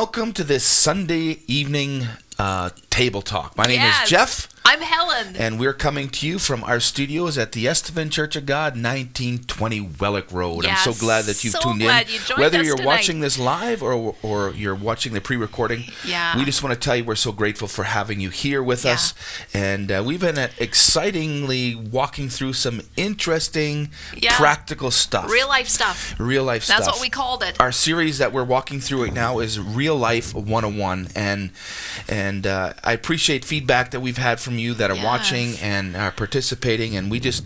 welcome to this Sunday evening table talk. My name is Geoff. I'm Helen. And we're coming to you from our studios at the Estevan Church of God, 1920 Wellick Road. Yes, I'm so glad that you've tuned in. You joined Whether us you're tonight. watching this live or you're watching the pre-recording, we just want to tell you we're so grateful for having you here with us. And we've been excitingly walking through some interesting, practical stuff. Real life stuff. That's what we called it. Our series that we're walking through right now is Real Life 101. And I appreciate feedback that we've had from you that are watching and are participating, and we just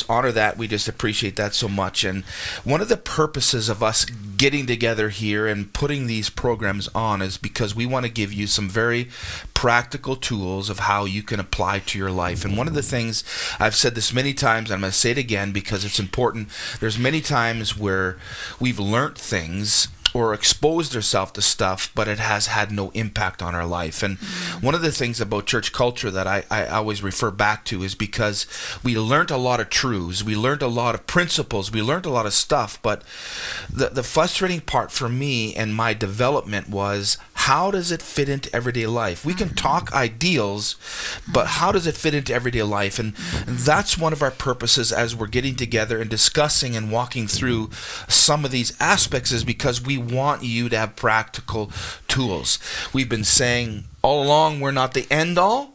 honor that. We just appreciate that so much. And one of the purposes of us getting together here and putting these programs on is because we want to give you some very practical tools of how you can apply to your life. And one of the things, I've said this many times, and I'm going to say it again because it's important, there's many times where we've learned things or exposed ourselves to stuff, but it has had no impact on our life. And one of the things about church culture that I always refer back to is because we learned a lot of truths, we learned a lot of principles, we learned a lot of stuff, but the frustrating part for me and my development was, how does it fit into everyday life? We can talk ideals, but how does it fit into everyday life? And that's one of our purposes as we're getting together and discussing and walking through some of these aspects, is because we want you to have practical tools. We've been saying all along, we're not the end all,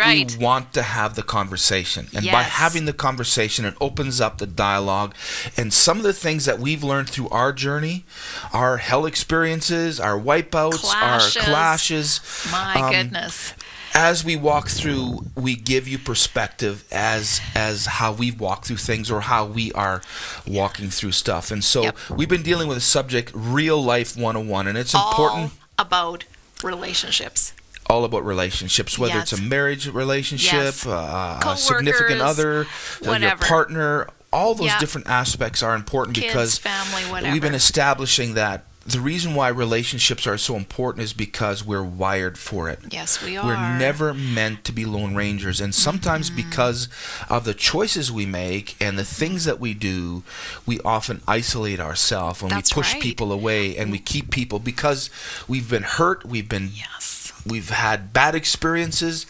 we want to have the conversation. And by having the conversation, it opens up the dialogue. And some of the things that we've learned through our journey, our hell experiences, our wipeouts, our clashes. My goodness. As we walk through, we give you perspective as how we walk through things or how we are walking through stuff. And so we've been dealing with the subject Real Life 101, and it's important. All about relationships. All about relationships, whether it's a marriage relationship, a significant other, your partner, all those different aspects are important. Kids, because family, whatever. We've been establishing that the reason why relationships are so important is because we're wired for it. Yes, we are. We're never meant to be lone rangers. And sometimes because of the choices we make and the things that we do, we often isolate ourselves and we push people away and we keep people because we've been hurt, we've had bad experiences,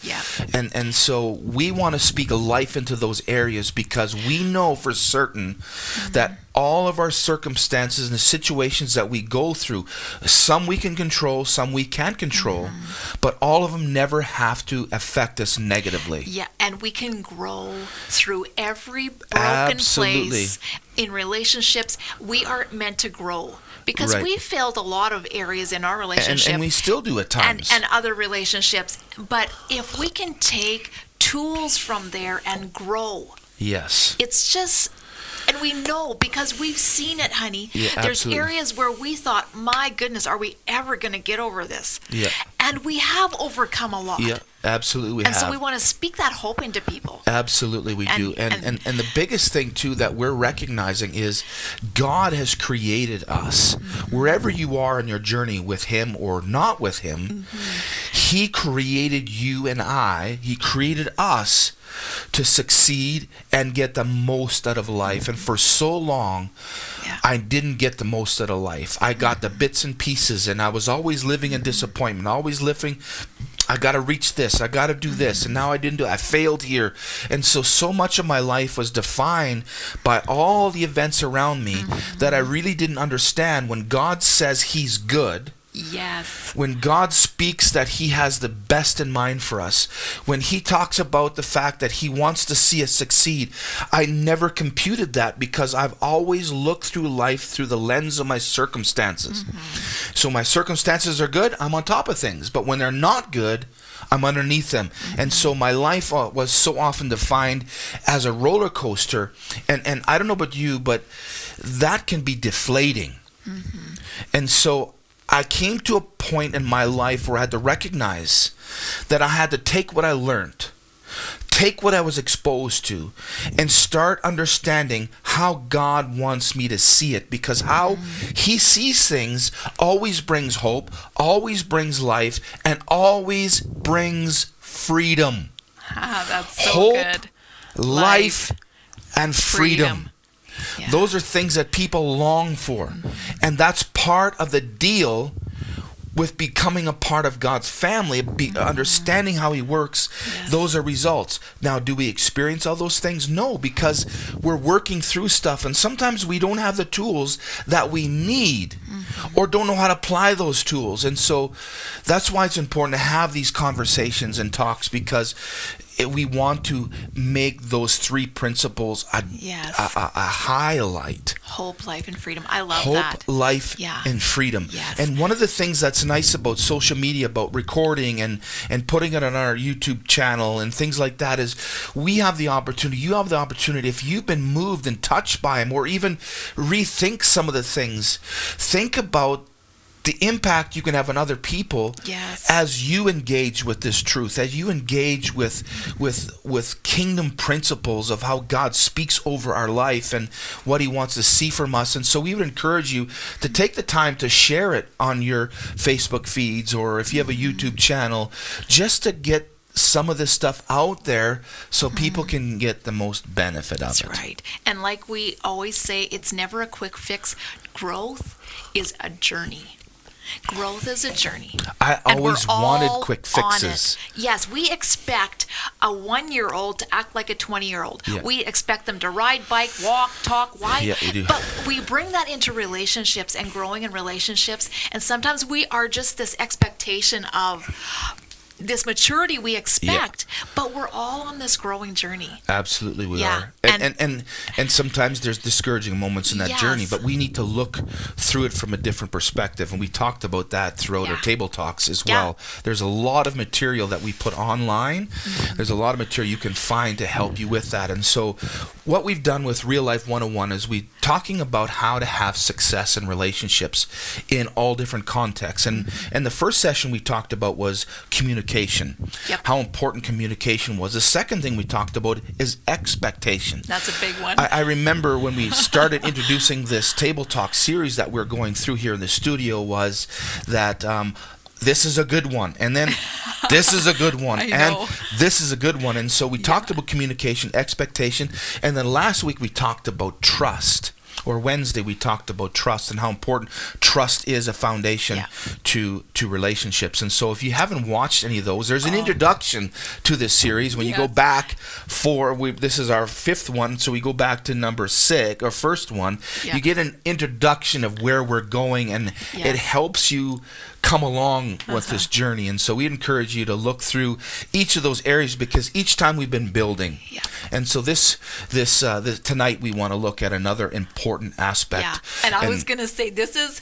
and so we want to speak life into those areas because we know for certain that all of our circumstances and the situations that we go through, some we can control, some we can't control, but all of them never have to affect us negatively. Yeah, and we can grow through every broken place in relationships. We are meant to grow. Because we failed a lot of areas in our relationship. And we still do at times. And other relationships. But if we can take tools from there and grow. Yes. It's just, and we know because we've seen it, honey. Yeah, There's areas where we thought, my goodness, are we ever going to get over this? Yeah. And we have overcome a lot. Yeah, absolutely we have. And so we want to speak that hope into people. Absolutely we do. And the biggest thing, too, that we're recognizing is God has created us. Wherever you are in your journey with Him or not with Him, He created you and He created us to succeed and get the most out of life. And for so long, I didn't get the most out of life. I got the bits and pieces, and I was always living in disappointment, always living, I got to reach this, I got to do this, and now I didn't do it. I failed here. And so much of my life was defined by all the events around me that I really didn't understand. When God says He's good, when God speaks that He has the best in mind for us, when He talks about the fact that He wants to see us succeed, I never computed that because I've always looked through life through the lens of my circumstances. So my circumstances are good, I'm on top of things. But when they're not good, I'm underneath them. And so my life was so often defined as a roller coaster. And I don't know about you, but that can be deflating. And so I came to a point in my life where I had to recognize that I had to take what I learned, take what I was exposed to, and start understanding how God wants me to see it, because how He sees things always brings hope, always brings life, and always brings freedom. That's so hope, good. Life, and freedom. Yeah. Those are things that people long for. And that's part of the deal with becoming a part of God's family, understanding how he works, those are results. Now, do we experience all those things? No, because we're working through stuff, and sometimes we don't have the tools that we need or don't know how to apply those tools. And so that's why it's important to have these conversations and talks, because we want to make those three principles a highlight. Hope, life, and freedom. I love Hope, that. Hope, life, and freedom. Yes. And one of the things that's nice about social media, about recording and putting it on our YouTube channel and things like that, is we have the opportunity, you have the opportunity, if you've been moved and touched by them, or even rethink some of the things, think about the impact you can have on other people as you engage with this truth, as you engage with kingdom principles of how God speaks over our life and what he wants to see from us. And so we would encourage you to take the time to share it on your Facebook feeds, or if you have a YouTube channel, just to get some of this stuff out there so people can get the most benefit of it. That's right. And like we always say, it's never a quick fix. Growth is a journey. Growth is a journey. I always wanted quick fixes. Yes, we expect a 1-year-old to act like a 20-year-old. Yeah. We expect them to ride, bike, walk, talk. Why? Yeah, we do. But we bring that into relationships and growing in relationships, and sometimes we are just this expectation of this maturity we expect, but we're all on this growing journey. Absolutely we are. And sometimes there's discouraging moments in that journey, but we need to look through it from a different perspective, and we talked about that throughout our table talks as well. There's a lot of material that we put online. There's a lot of material you can find to help you with that. And so what we've done with Real Life 101 is we talking about how to have success in relationships in all different contexts. And the first session we talked about was communication. How important communication was. The second thing we talked about is expectation. That's a big one. I remember when we started introducing this Table Talk series that we're going through here in the studio, was that this is a good one, and then this is a good one, and this is a good one. And so we talked about communication, expectation, and then last week we talked about trust. Or Wednesday we talked about trust and how important trust is a foundation to relationships. And so if you haven't watched any of those, there's an introduction to this series. When you go back this is our 5th one, so we go back to number 6, or first one, you get an introduction of where we're going, and it helps you come along with this journey. And so we encourage you to look through each of those areas, because each time we've been building. And so this tonight we want to look at another important aspect. And I was going to say, this is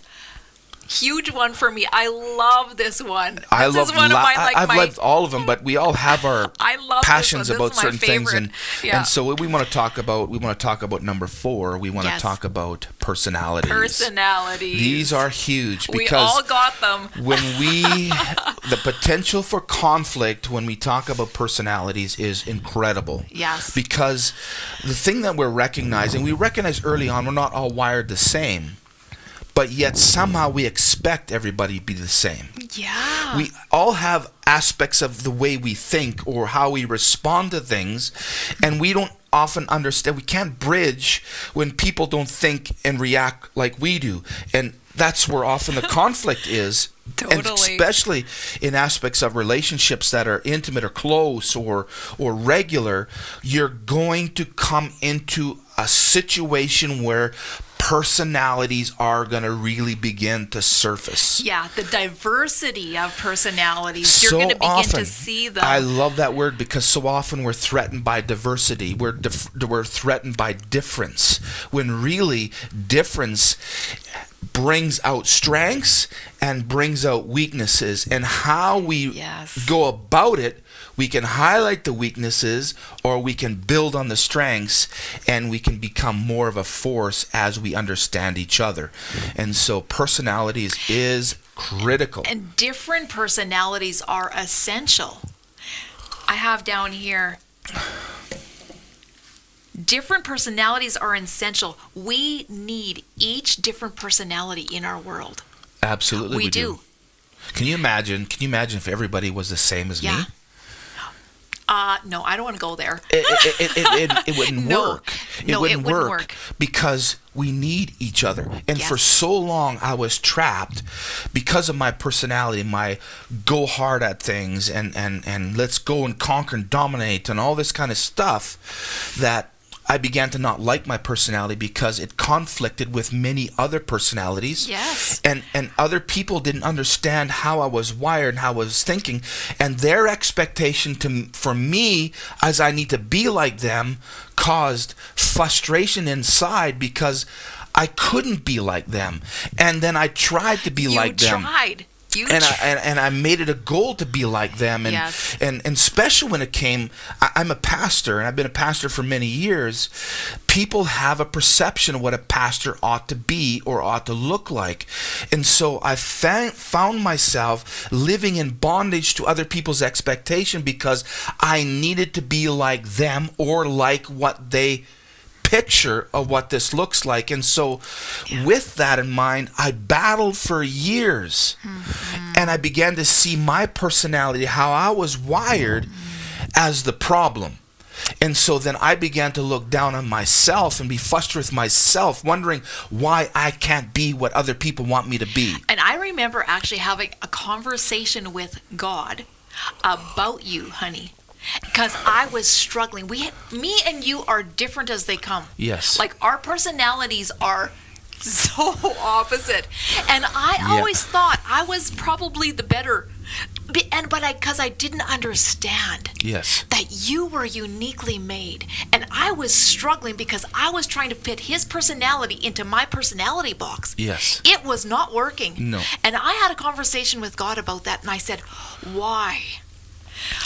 huge one for me. I love this one. I've loved all of them, but we all have our passions about certain things, and so what we want to talk about number 4. We want to talk about personalities. These are huge, because we all got them. The potential for conflict when we talk about personalities is incredible. Yes. Because the thing that we recognize early on, we're not all wired the same. But yet somehow we expect everybody to be the same. Yeah. We all have aspects of the way we think or how we respond to things, and we don't often understand. We can't bridge when people don't think and react like we do. And that's where often the conflict is. Totally. And especially in aspects of relationships that are intimate or close or regular, you're going to come into a situation where personalities are going to really begin to surface. Yeah, the diversity of personalities. You're going to begin to see them. I love that word, because so often we're threatened by diversity. We're threatened by difference, when really difference brings out strengths and brings out weaknesses. And how we go about it, we can highlight the weaknesses, or we can build on the strengths, and we can become more of a force as we understand each other. And so personalities is critical. And different personalities are essential. I have down here, different personalities are essential. We need each different personality in our world. Absolutely, we do. Can you imagine if everybody was the same as me? No, I don't want to go there. It wouldn't work. No, it wouldn't work. Because we need each other. And for Yes. so long I was trapped because of my personality, my go hard at things and let's go and conquer and dominate and all this kind of stuff, that I began to not like my personality because it conflicted with many other personalities. Yes. And other people didn't understand how I was wired and how I was thinking. And their expectation for me, as I need to be like them, caused frustration inside because I couldn't be like them. And then I tried to be like them. And I made it a goal to be like them, and Yes. and especially when it came, I'm a pastor, and I've been a pastor for many years. People have a perception of what a pastor ought to be or ought to look like, and so I found myself living in bondage to other people's expectation because I needed to be like them or like what they picture of what this looks like. And so with that in mind, I battled for years, and I began to see my personality, how I was wired, as the problem. And so then I began to look down on myself and be frustrated with myself, wondering why I can't be what other people want me to be. And I remember actually having a conversation with God about you, honey. Because I was struggling. Me and you are different as they come. Yes. Like, our personalities are so opposite. And I always thought I was probably the better. Because I didn't understand that you were uniquely made. And I was struggling because I was trying to fit his personality into my personality box. Yes. It was not working. No. And I had a conversation with God about that, and I said, why?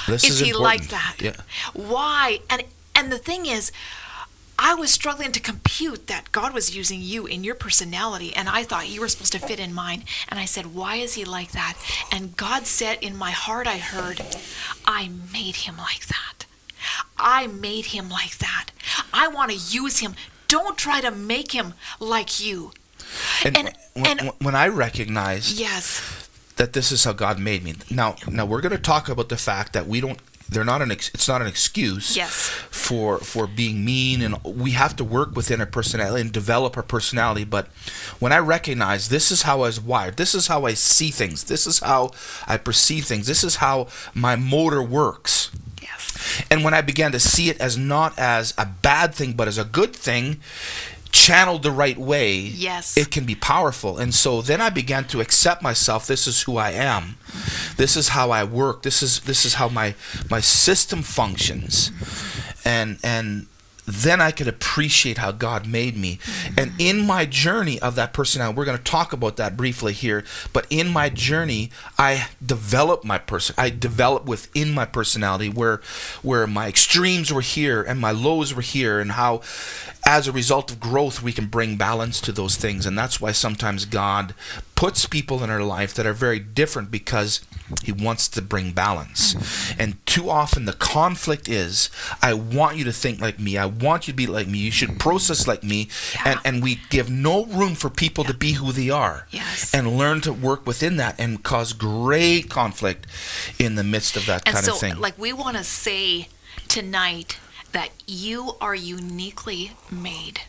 This Is he important. like that? Yeah. Why? And the thing is, I was struggling to compute that God was using you in your personality, and I thought you were supposed to fit in mine. And I said, why is he like that? And God said, in my heart I heard, I made him like that. I made him like that. I want to use him. Don't try to make him like you. And when I recognized that this is how God made me. Now we're going to talk about the fact that it's not an excuse for being mean, and we have to work within our personality and develop our personality. But when I recognize this is how I was wired, this is how I see things, this is how I perceive things, this is how my motor works. And when I began to see it as not as a bad thing but as a good thing, channeled the right way, it can be powerful. And so then I began to accept myself. This is who I am. This is how I work. This is how my system functions. And then I could appreciate how God made me. And in my journey of that personality, we're going to talk about that briefly here, but in my journey, I developed within my personality where my extremes were here and my lows were here, and how as a result of growth we can bring balance to those things. And that's why sometimes God puts people in our life that are very different, because he wants to bring balance. And too often the conflict is, I want you to think like me, I want you to be like me, you should process like me, and we give no room for people to be who they are, and learn to work within that, and cause great conflict in the midst of that kind of thing. And so, like, we want to say tonight that you are uniquely made.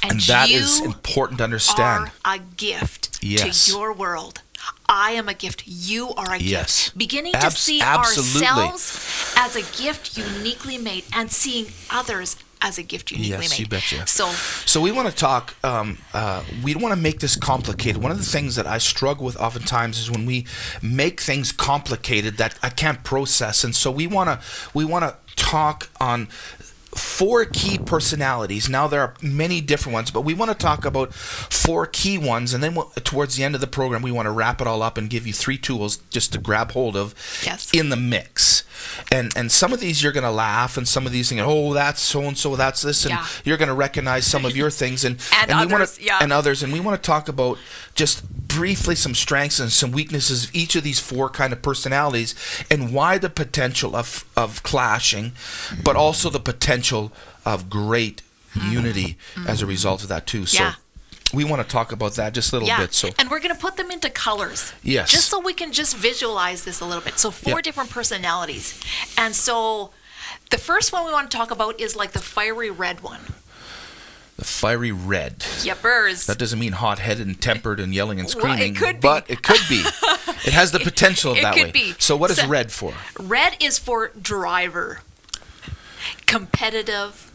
And that is important to understand. You are a gift to your world. I am a gift. You are a gift. Beginning to see ourselves as a gift uniquely made, and seeing others as a gift uniquely made. Yes, you betcha. So we want to talk, we don't want to make this complicated. One of the things that I struggle with oftentimes is when we make things complicated that I can't process. And so we want to talk on 4 key personalities. Now, there are many different ones, but we want to talk about 4 key ones, and then towards the end of the program, we want to wrap it all up and give you 3 tools just to grab hold of in the mix. And some of these you're going to laugh, and some of these things, oh, that's so-and-so, that's this, and you're going to recognize some of your things, and others, and others. And we want to talk about just briefly some strengths and some weaknesses of each of these 4 kind of personalities, and why the potential of clashing, but also the potential of great unity as a result of that too. So we want to talk about that just a little bit. So, and we're going to put them into colors. Yes. Just so we can just visualize this a little bit. So 4 different personalities. And so the first one we want to talk about is like the fiery red one. The fiery red. Yepers. That doesn't mean hot-headed and tempered and yelling and Well, screaming. it could be. But it could be. It has the potential of that way. It could be. So what is red for? Red is for driver, competitive,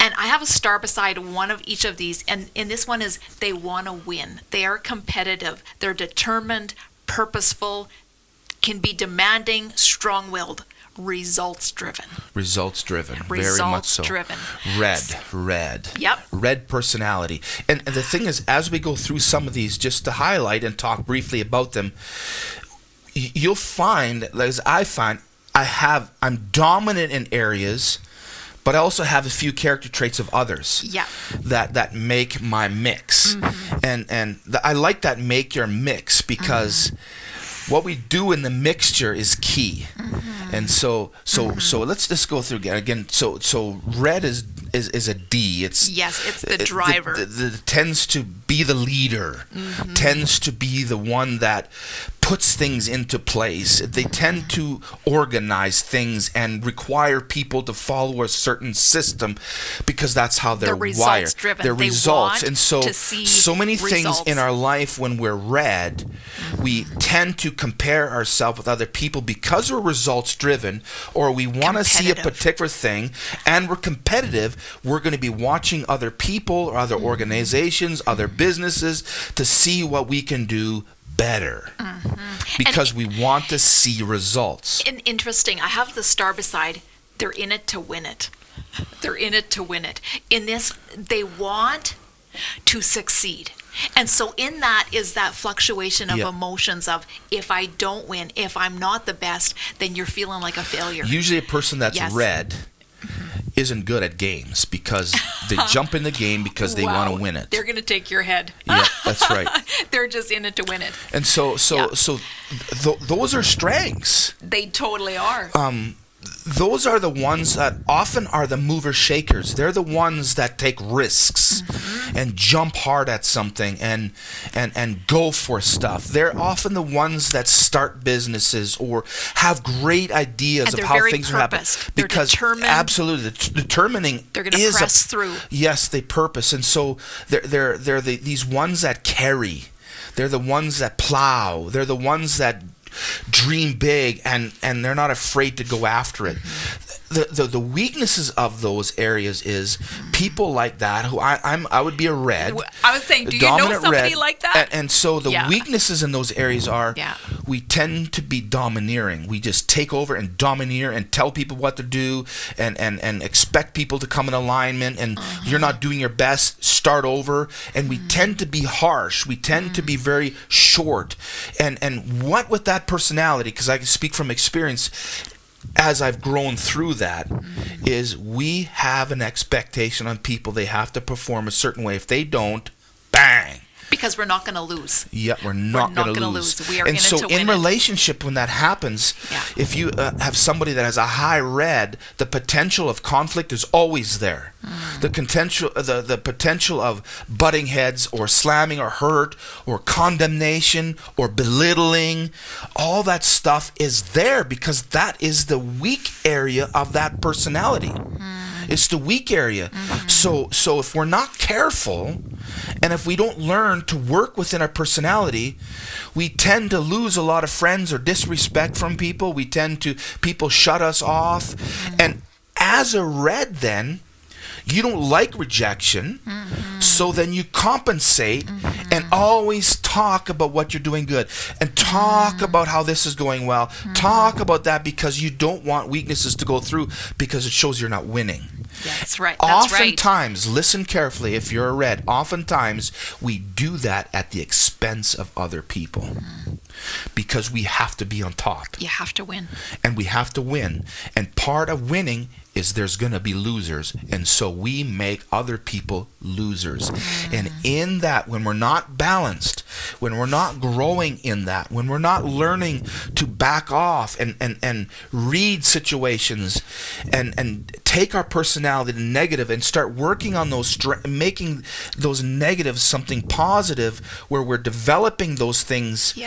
and I have a star beside one of each of these, and this one is they want to win. They are competitive. They're determined, purposeful, can be demanding, strong-willed, results-driven. Results-driven. Very much so. Results-driven. Red. Yep. Red personality. And the thing is, as we go through some of these, just to highlight and talk briefly about them, you'll find, as I find, I'm dominant in areas, but I also have a few character traits of others. Yeah. That make my mix. And I like that make your mix because what we do in the mixture is key. And so let's just go through again. So red is a D. It's the driver. It tends to be the leader. Tends to be the one that puts things into place. They tend to organize things and require people to follow a certain system because that's how they're wired. They're results. And so many things in our life when we're red, we tend to compare ourselves with other people because we're results driven, or we want to see a particular thing and we're competitive. We're going to be watching other people or other organizations, other businesses to see what we can do better because we want to see results. And interesting, I have the star beside, they're in it to win it. They're in it to win it. In this, they want to succeed. And so in that is that fluctuation of emotions of, if I don't win, if I'm not the best, then you're feeling like a failure. Usually a person that's red isn't good at games because they jump in the game because they want to win it. They're going to take your head. Yeah, that's right. They're just in it to win it. And so those are strengths. They totally are. Those are the ones that often are the mover shakers. They're the ones that take risks and jump hard at something and go for stuff. They're often the ones that start businesses or have great ideas of how things are happening. Because absolutely, determining they're going to press through. Yes, they purpose, and so they're these ones that carry. They're the ones that plow. They're the ones that dream big and they're not afraid to go after it. The weaknesses of those areas is people like that who I would be a red. I was saying, do you know somebody like that? And so the weaknesses in those areas are we tend to be domineering. We just take over and domineer and tell people what to do and expect people to come in alignment, and you're not doing your best, start over. And we tend to be harsh. We tend to be very short. And what with that personality, because I can speak from experience as I've grown through that, is we have an expectation on people. They have to perform a certain way. If they don't, bang. Because we're not going to lose. Yeah, we're not going to lose. We are in it to win. And so in relationship, when that happens, if you have somebody that has a high red, the potential of conflict is always there. The potential of butting heads or slamming or hurt or condemnation or belittling, all that stuff is there because that is the weak area of that personality. It's the weak area. So if we're not careful, and if we don't learn to work within our personality, we tend to lose a lot of friends or disrespect from people. People shut us off. And as a red then, you don't like rejection, so then you compensate and always talk about what you're doing good and talk about how this is going well. Talk about that because you don't want weaknesses to go through because it shows you're not winning. Yeah, that's right. That's oftentimes, listen carefully if you're a red, oftentimes we do that at the expense of other people because we have to be on top. You have to win. And we have to win. And part of winning is there's going to be losers. And so we make other people losers. And in that, when we're not balanced, when we're not growing in that, when we're not learning to back off and read situations and take our personality to negative and start working on those, making those negatives something positive where we're developing those things,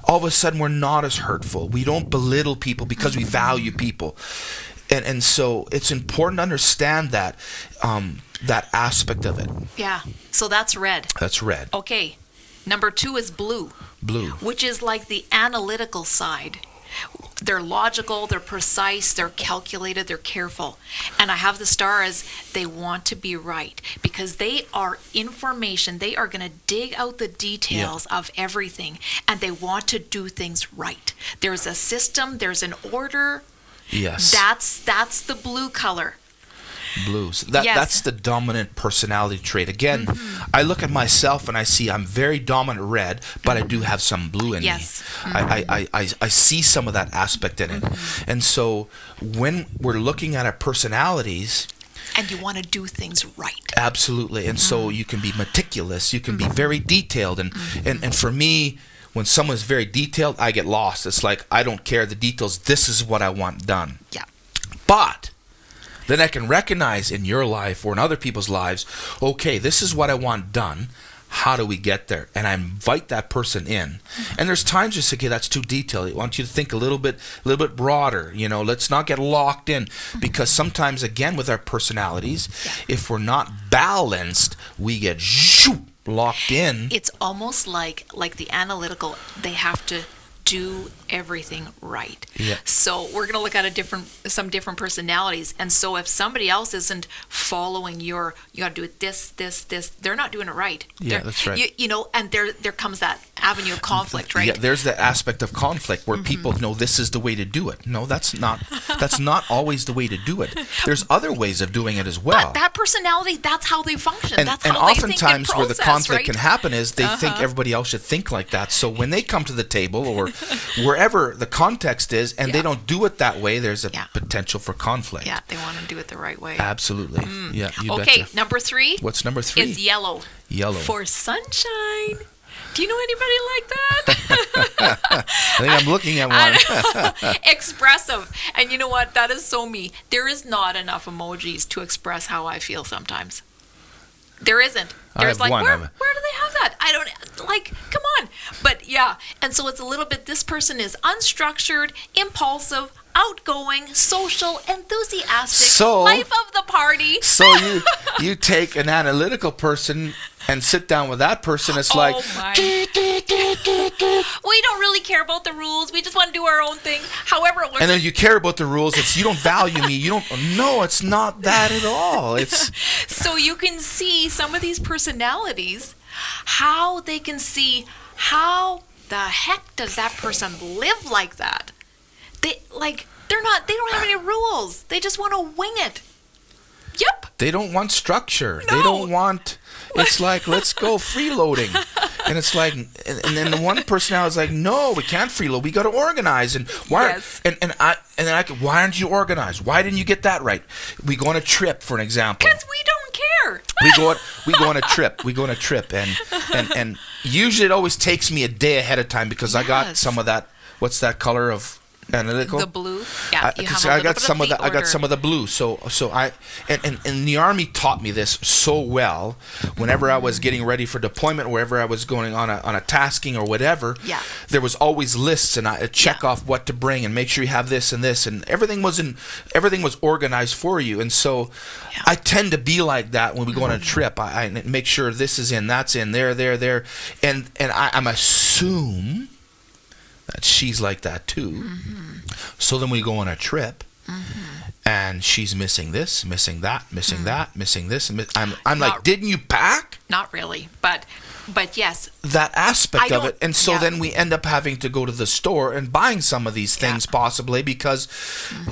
all of a sudden we're not as hurtful. We don't belittle people because we value people. And so it's important to understand that that aspect of it. Yeah. So that's red. That's red. Okay. Number 2 is blue. Blue. Which is like the analytical side. They're logical, they're precise, they're calculated, they're careful. And I have the star as they want to be right because they are information. They are going to dig out the details of everything, and they want to do things right. There's a system, there's an order. Yes. That's the blue color. Blue. So that's the dominant personality trait. Again, I look at myself and I see I'm very dominant red, but I do have some blue in me. I see some of that aspect in it. And so when we're looking at our personalities, and you want to do things right. Absolutely. And so you can be meticulous, you can be very detailed, and for me, when someone's very detailed, I get lost. It's like I don't care the details. This is what I want done. Yeah. But then I can recognize in your life or in other people's lives, okay, this is what I want done. How do we get there? And I invite that person in. And there's times you say, okay, that's too detailed. I want you to think a little bit broader. Let's not get locked in. Because sometimes, again, with our personalities, if we're not balanced, we get locked in. It's almost like the analytical, they have to do everything right. Yeah. So we're going to look at some different personalities. And so if somebody else isn't following you got to do it this, they're not doing it right. Yeah, that's right. And there comes that avenue of conflict, right? Yeah, there's the aspect of conflict where people know this is the way to do it. No, that's not always the way to do it. There's other ways of doing it as well. But that personality, that's how they function. And, that's and how they think and oftentimes process, where the conflict right? can happen is they think everybody else should think like that. So when they come to the table or wherever the context is and they don't do it that way, there's a potential for conflict. Yeah, they want to do it the right way. Absolutely. Yeah, you okay, betcha. number 3. What's number 3? Is yellow. Yellow. For sunshine. Do you know anybody like that? I think I'm looking at one. Expressive. And you know what? That is so me. There is not enough emojis to express how I feel sometimes. There isn't. There's like, where do they have that? I don't, come on. But yeah, and so it's a little bit, this person is unstructured, impulsive, outgoing, social, enthusiastic, life of the party. So you take an analytical person and sit down with that person, it's like, we don't really care about the rules. We just want to do our own thing. However, it works. And then you care about the rules. It's you don't value me. No, it's not that at all. It's so you can see some of these personalities, how they can see how the heck does that person live like that? They don't have any rules. They just want to wing it. Yep. They don't want structure. No. They don't want. It's like, let's go freeloading. And it's like, and then the one personality is like, no, we can't freeload. We got to organize. And why? Yes. Why aren't you organized? Why didn't you get that right? We go on a trip, for an example. Because we don't care. We go on a trip. We go on a trip, and usually it always takes me a day ahead of time because I got some of that. What's that color of analytical? The blue. Yeah, I got some of the blue. So I and the Army taught me this so well. Whenever I was getting ready for deployment, wherever I was going on a tasking or whatever, there was always lists, and I check off what to bring and make sure you have this and this, and everything was organized for you. And so I tend to be like that when we go on a trip. I make sure this is in, that's in, there, and I'm assume that she's like that too. So then we go on a trip, and she's missing this, missing that, missing that, missing this. And I'm like, didn't you pack? Not really, but yes. That aspect of it. And so then we end up having to go to the store and buying some of these things possibly because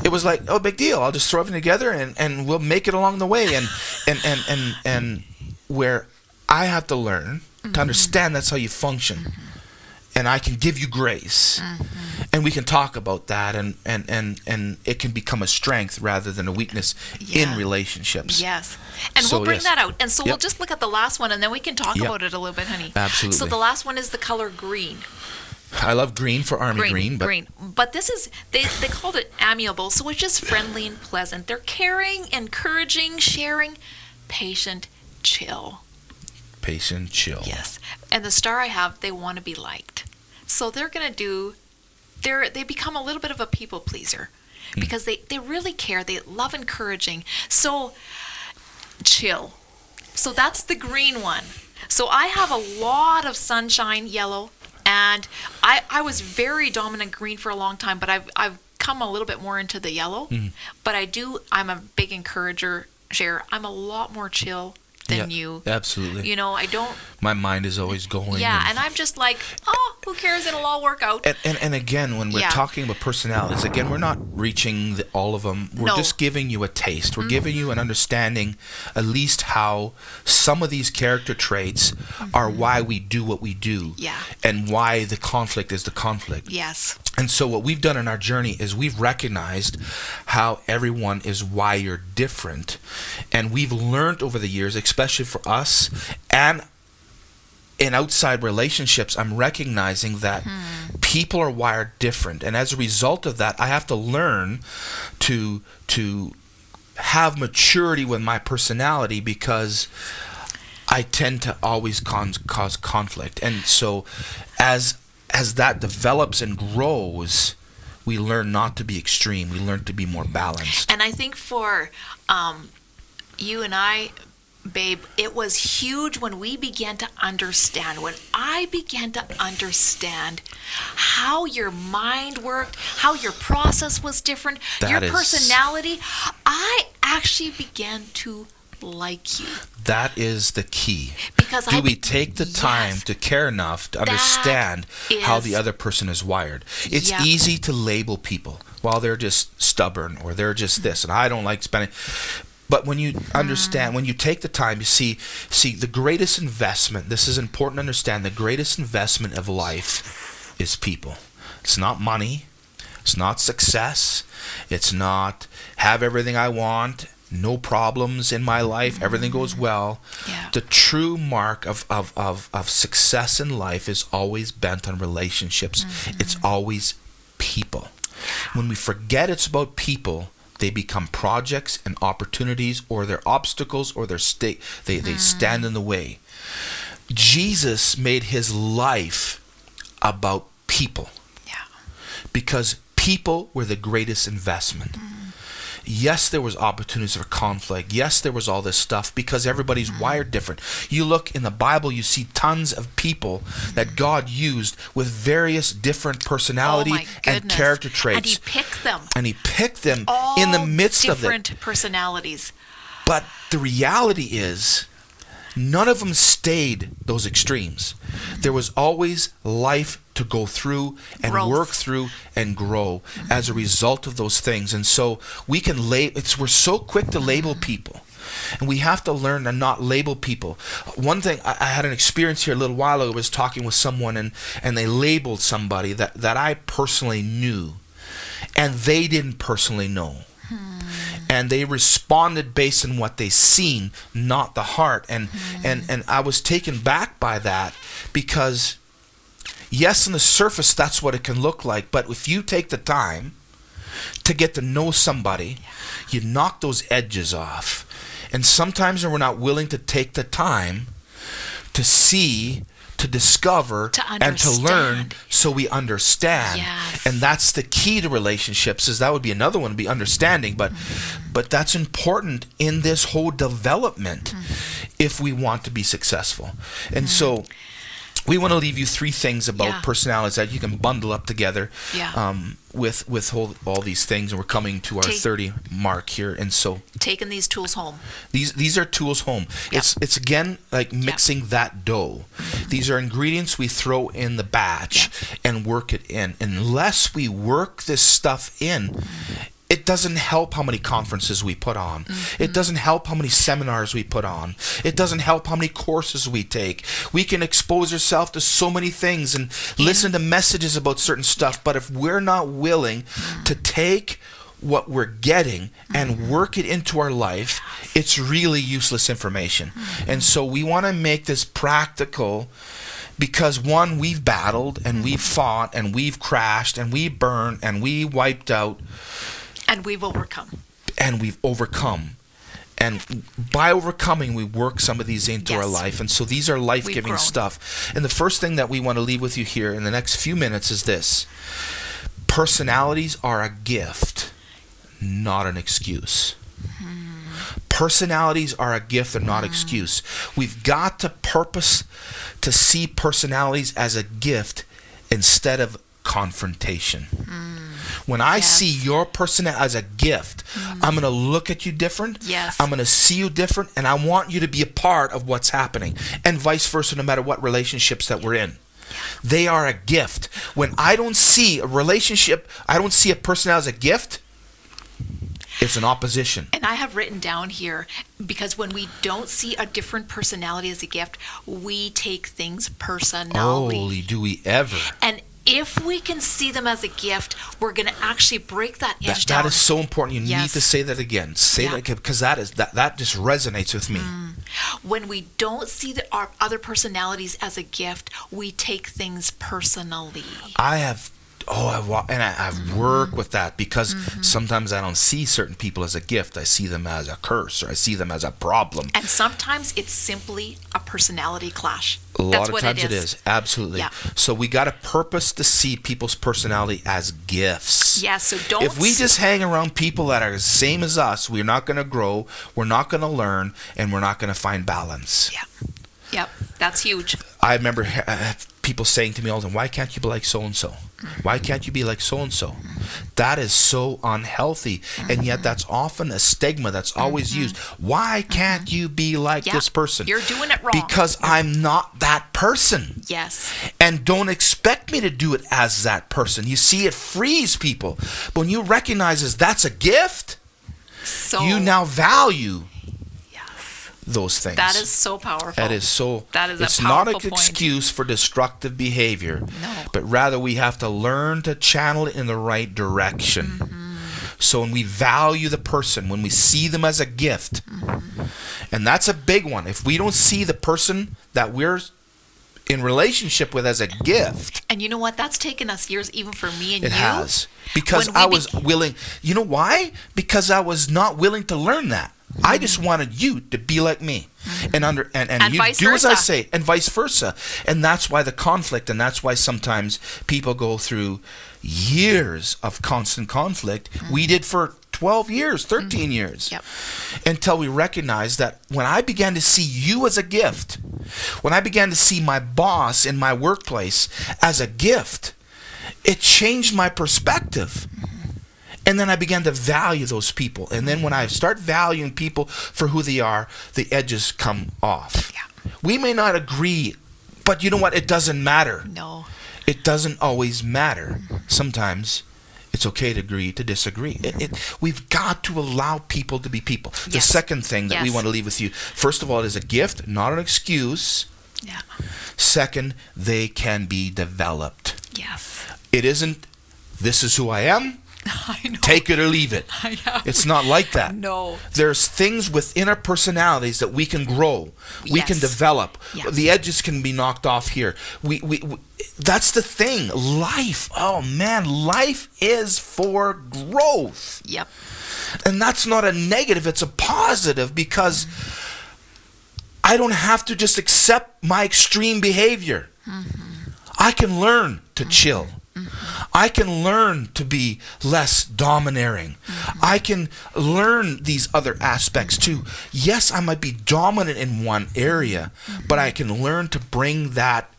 it was like, oh, big deal. I'll just throw everything together and we'll make it along the way. And where I have to learn to understand that's how you function. And I can give you grace, and we can talk about that, and it can become a strength rather than a weakness in relationships. Yes, and we'll bring that out. And so we'll just look at the last one, and then we can talk about it a little bit, honey. Absolutely. So the last one is the color green. I love green for Army green. But this is, they called it amiable, so it's just friendly and pleasant. They're caring, encouraging, sharing, patient, chill. Patient, chill. Yes. And the star I have, they want to be liked. So they're going to they become a little bit of a people pleaser. because they really care. They love encouraging. So chill. So that's the green one. So I have a lot of sunshine yellow, and I was very dominant green for a long time, but I've come a little bit more into the yellow. But I'm a big encourager, Cher. I'm a lot more chill than you. Absolutely. You know, I don't. My mind is always going. Yeah, and I'm just like, oh, who cares? It'll all work out. And again, when we're talking about personalities, again, we're not reaching all of them. We're just giving you a taste. We're giving you an understanding, at least how some of these character traits are why we do what we do. Yeah. And why the conflict is the conflict. Yes. And so what we've done in our journey is we've recognized how everyone is wired different. And we've learned over the years, especially for us, and in outside relationships, I'm recognizing that people are wired different. And as a result of that, I have to learn to have maturity with my personality, because I tend to always cause conflict. And so as that develops and grows, we learn not to be extreme. We learn to be more balanced. And I think for you and I, babe, it was huge when we began to understand, when I began to understand how your mind worked, how your process was different, your personality. I actually began to like you. That is the key. Because we take the time to care enough to understand how the other person is wired? It's easy to label people. Well, they're just stubborn, or they're just this, and I don't like spending. But when you understand, when you take the time, you see the greatest investment, this is important to understand, the greatest investment of life is people. It's not money. It's not success. It's not have everything I want, no problems in my life, everything goes well. Yeah. The true mark of success in life is always bent on relationships. It's always people. When we forget it's about people, they become projects and opportunities, or they're obstacles, or they stand in the way. Jesus made his life about people. Yeah. Because people were the greatest investment. Yes, there was opportunities for conflict. Yes, there was all this stuff, because everybody's wired different. You look in the Bible, you see tons of people that God used with various different personality and character traits. And he picked them. All in the midst of it. Different personalities. But the reality is, none of them stayed those extremes. There was always life to go through and work through and grow as a result of those things. And so we're so quick to label people, and we have to learn to not label people. One thing, I had an experience here a little while ago. I was talking with someone, and they labeled somebody that I personally knew, and they didn't personally know. And they responded based on what they seen, not the heart. And I was taken back by that, because yes, on the surface, that's what it can look like. But if you take the time to get to know somebody, you knock those edges off. And sometimes we're not willing to take the time to see, to discover, and to learn, so we understand. Yes. And that's the key to relationships. That would be another one, to be understanding. But that's important in this whole development if we want to be successful. And so we want to leave you 3 things about personalities that you can bundle up together with all these things. And we're coming to our 30 mark here. And so taking these tools home. These are tools home. Yep. It's again like mixing that dough. These are ingredients we throw in the batch and work it in. Unless we work this stuff in, it doesn't help how many conferences we put on. It doesn't help how many seminars we put on. It doesn't help how many courses we take. We can expose ourselves to so many things and listen to messages about certain stuff, but if we're not willing to take what we're getting and work it into our life, it's really useless information. And so we want to make this practical, because one, we've battled and we've fought and we've crashed and we burned and we wiped out. And we've overcome. And by overcoming, we work some of these into our life. And so these are life-giving stuff. And the first thing that we want to leave with you here in the next few minutes is this. Personalities are a gift. not an excuse. Personalities are a gift, they're not excuse. We've got to purpose to see personalities as a gift instead of confrontation. When I see your personality as a gift, I'm going to look at you different. Yes. I'm going to see you different, and I want you to be a part of what's happening. And vice versa, no matter what relationships that we're in. They are a gift. When I don't see a relationship, I don't see a personality as a gift, it's an opposition. And I have written down here, because when we don't see a different personality as a gift, we take things personally. Holy, do we ever? And if we can see them as a gift, we're going to actually break that edge down. That is so important. You need to say that again. Say that again, because that just resonates with me. When we don't see our other personalities as a gift, we take things personally. I've worked with that, because sometimes I don't see certain people as a gift. I see them as a curse, or I see them as a problem. And sometimes it's simply a personality clash. A lot of times it is. Absolutely. Yeah. So we got to purpose to see people's personality as gifts. Yeah, so don't... If we just hang around people that are the same as us, we're not going to grow, we're not going to learn, and we're not going to find balance. Yeah. Yep, that's huge. I remember people saying to me all the time, why can't you be like so-and-so? Why can't you be like so-and-so? That is so unhealthy. And yet that's often a stigma that's always used. Why can't you be like this person? You're doing it wrong. Because I'm not that person. Yes. And don't expect me to do it as that person. You see, it frees people. But when you recognize that's a gift, you now value those things. That is so powerful. That is so. That is a it's powerful not an point. excuse for destructive behavior. No. But rather we have to learn to channel it in the right direction. So when we value the person, when we see them as a gift, and that's a big one. If we don't see the person that we're in relationship with as a gift. And you know what? That's taken us years, even for me and you. It has. Because I was willing. You know why? Because I was not willing to learn that. I just wanted you to be like me, and you vice do versa. as I say, and vice versa. And that's why the conflict, and that's why sometimes people go through years of constant conflict. We did for 12 years, 13 years, until we recognized that when I began to see you as a gift, when I began to see my boss in my workplace as a gift, it changed my perspective. And then I began to value those people. And then when I start valuing people for who they are, the edges come off. Yeah. We may not agree, but you know what? It doesn't matter. No. It doesn't always matter. Sometimes it's okay to agree to disagree. We've got to allow people to be people. Yes. The second thing that we want to leave with you, first of all, it is a gift, not an excuse. Yeah. Second, they can be developed. Yes. It isn't, this is who I am. I know. Take it or leave it. It's not like that. No. There's things within our personalities that we can grow. We can develop. Yeah. The edges can be knocked off here. We that's the thing. Life. Oh man, life is for growth. Yep. And that's not a negative, it's a positive, because I don't have to just accept my extreme behavior. I can learn to chill. I can learn to be less domineering. I can learn these other aspects too. Yes, I might be dominant in one area, but I can learn to bring that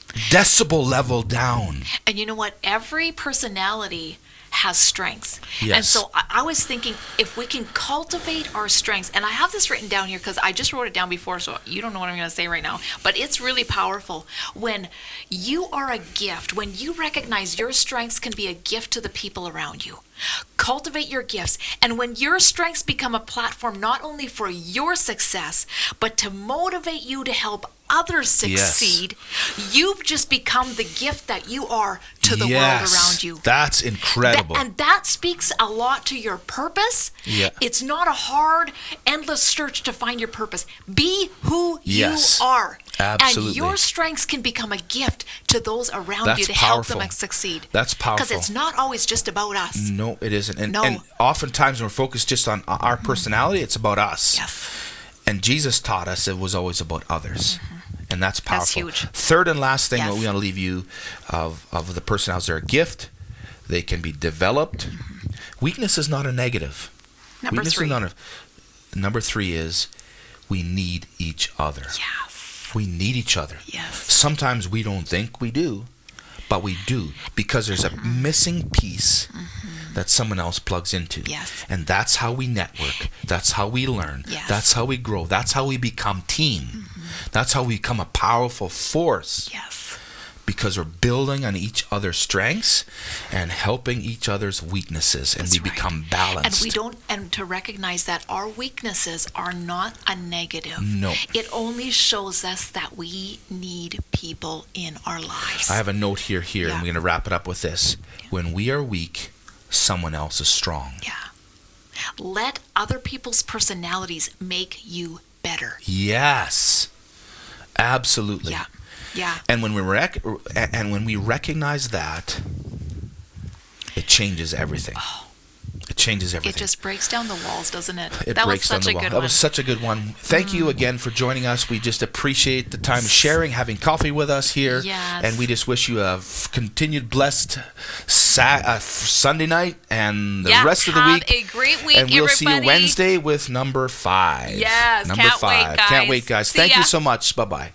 decibel level down. And you know what? Every personality has strengths. Yes. And so I was thinking, if we can cultivate our strengths, and I have this written down here because I just wrote it down before, so you don't know what I'm going to say right now, but it's really powerful. When you are a gift, when you recognize your strengths can be a gift to the people around you, cultivate your gifts. And when your strengths become a platform not only for your success, but to motivate you to help others succeed, you've just become the gift that you are to the world around you. That's incredible. And that speaks a lot to your purpose. Yeah. It's not a hard, endless search to find your purpose. Be who you are. Absolutely. And your strengths can become a gift to those around you to help them succeed. That's powerful. Because it's not always just about us. No, it isn't. And oftentimes when we're focused just on our personality, it's about us. Yes. And Jesus taught us it was always about others. And that's powerful. That's huge. Third and last thing that we want to leave you of the personalities, they're a gift. They can be developed. Weakness is not a negative. Number Weakness three. is not a. Number 3 is we need each other. Yes. We need each other. Yes. Sometimes we don't think we do, but we do, because there's a missing piece that someone else plugs into. Yes. And that's how we network. That's how we learn. Yes. That's how we grow. That's how we become team. That's how we become a powerful force. Yes. Because we're building on each other's strengths and helping each other's weaknesses, and That's we right. become balanced. And to recognize that our weaknesses are not a negative. No. It only shows us that we need people in our lives. I have a note here, and Yeah. we're going to wrap it up with this. When we are weak, someone else is strong. Yeah. Let other people's personalities make you better. Yes. Absolutely. Yeah. Yeah. And when we recognize that, it changes everything. It changes everything. It just breaks down the walls, doesn't it? It That was breaks down such the a wall. good That one. was such a good one. Thank you again for joining us. We just appreciate the time sharing, having coffee with us here. Yes. And we just wish you a continued blessed Sunday night and the rest of the week. Have a great week, and we'll see you everybody. Wednesday with number 5. Yes, Number can't 5. wait, guys. Can't wait, guys. See Thank ya. you so much. Bye-bye.